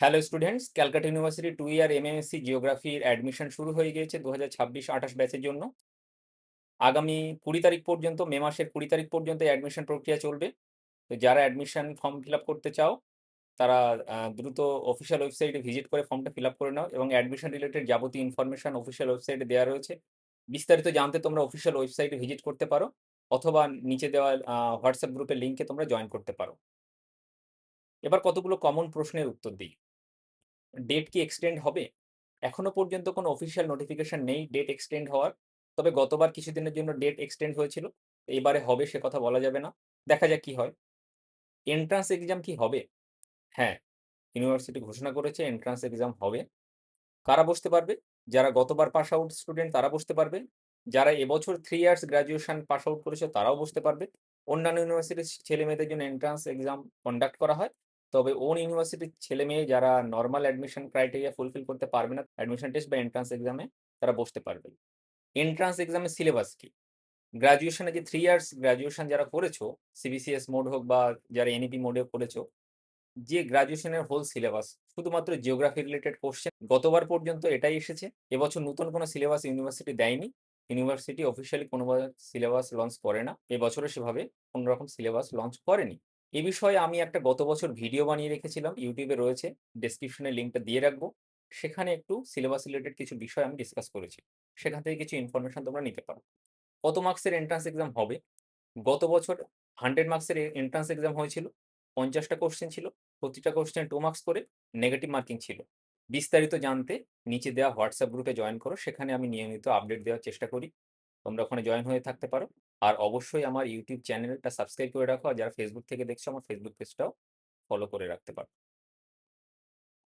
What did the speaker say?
Hello students, Calcutta university 2 ইয়ার MSc জিওগ্রাফির admission শুরু হয়ে গিয়েছে 2026-28 ব্যাচের জন্য। আগামী 20 তারিখ পর্যন্ত, মে মাসের 20 তারিখ পর্যন্ত অ্যাডমিশন প্রক্রিয়া চলবে। তো যারা অ্যাডমিশন ফর্ম ফিল আপ করতে চাও, তারা দ্রুত অফিসিয়াল ওয়েবসাইটে ভিজিট করে ফর্মটা ফিল আপ করে নাও এবং অ্যাডমিশন রিলেটেড যাবতীয় ইনফরমেশন অফিসিয়াল ওয়েবসাইটে দেওয়া রয়েছে। বিস্তারিত জানতে তোমরা অফিসিয়াল ওয়েবসাইটে ভিজিট করতে পারো অথবা নিচে দেওয়া হোয়াটসঅ্যাপ গ্রুপের লিঙ্কে তোমরা জয়েন করতে পারো। এবার কতগুলো কমন প্রশ্নের উত্তর দিই। ডেট কি এক্সটেন্ড হবে? এখনো পর্যন্ত কোনো অফিসিয়াল নোটিফিকেশন নেই ডেট এক্সটেন্ড হওয়ার। তবে গতবার কিছুদিনের জন্য ডেট এক্সটেন্ড হয়েছিল। এবারে হবে সে কথা বলা যাবে না। দেখা যাক কি হয়। এন্ট্রান্স এক্সাম কি হবে? হ্যাঁ, ইউনিভার্সিটি ঘোষণা করেছে এন্ট্রান্স এক্সাম হবে। কারা বসতে পারবে? যারা গতবার পাস আউট স্টুডেন্ট তারা বসতে পারবে। যারা এবছর 3 ইয়ার্স গ্র্যাজুয়েশন পাস আউট করেছে তারাও বসতে পারবে। অন্যান্য ইউনিভার্সিটির ছেলেমেয়েদের জন্য এন্ট্রান্স এক্সাম কন্ডাক্ট করা হয়। তবে ওন ইউনিভার্সিটির ছেলেমেয়ে যারা নরমাল অ্যাডমিশন ক্রাইটেরিয়া ফুলফিল করতে পারবে না অ্যাডমিশন টেস্ট বা এন্ট্রান্স এক্সামে, তারা বসতে পারবে। এন্ট্রান্স এক্সামের সিলেবাস কি? গ্র্যাজুয়েশনে যে 3 ইয়ার্স গ্র্যাজুয়েশন যারা করেছো, সিবিসিএস মোড হোক বা যারা এনইপি মোডে করেছো, যে গ্র্যাজুয়েশনের হোল সিলেবাস শুধুমাত্র জিওগ্রাফি রিলেটেড কোশ্চেন গতবার পর্যন্ত এটাই এসেছে। এবছর নতুন কোনো সিলেবাস ইউনিভার্সিটি দেয়নি। ইউনিভার্সিটি অফিসিয়ালি কোনো সিলেবাস লঞ্চ করে না। এবছরও সেভাবে কোনো রকম সিলেবাস লঞ্চ করেনি। এ বিষয়ে আমি একটা গত বছর ভিডিও বানিয়ে রেখেছিলাম, ইউটিউবে রয়েছে, ডেসক্রিপশনে লিঙ্কটা দিয়ে রাখবো। সেখানে একটু সিলেবাস রিলেটেড কিছু বিষয় আমি ডিসকাস করেছি। সেখান থেকে কিছু ইনফরমেশন তোমরা নিতে পারো। কত মার্কসের এন্ট্রান্স এক্সাম হবে? গত বছর 100 মার্কসের এন্ট্রান্স এক্সাম হয়েছিল। 50টা কোশ্চেন ছিল। প্রতিটা কোশ্চেন 2 মার্কস করে। নেগেটিভ মার্কিং ছিল। বিস্তারিত জানতে নিচে দেওয়া হোয়াটসঅ্যাপ গ্রুপে জয়েন করো। সেখানে আমি নিয়মিত আপডেট দেওয়ার চেষ্টা করি। তোমরা ওখানে জয়েন হয়ে থাকতে পারো। আর অবশ্যই আমার ইউটিউব চ্যানেলটা সাবস্ক্রাইব করে রাখো। আর যারা ফেসবুক থেকে দেখছো, আমার ফেসবুক পেজটাও ফলো করে রাখতে পারো।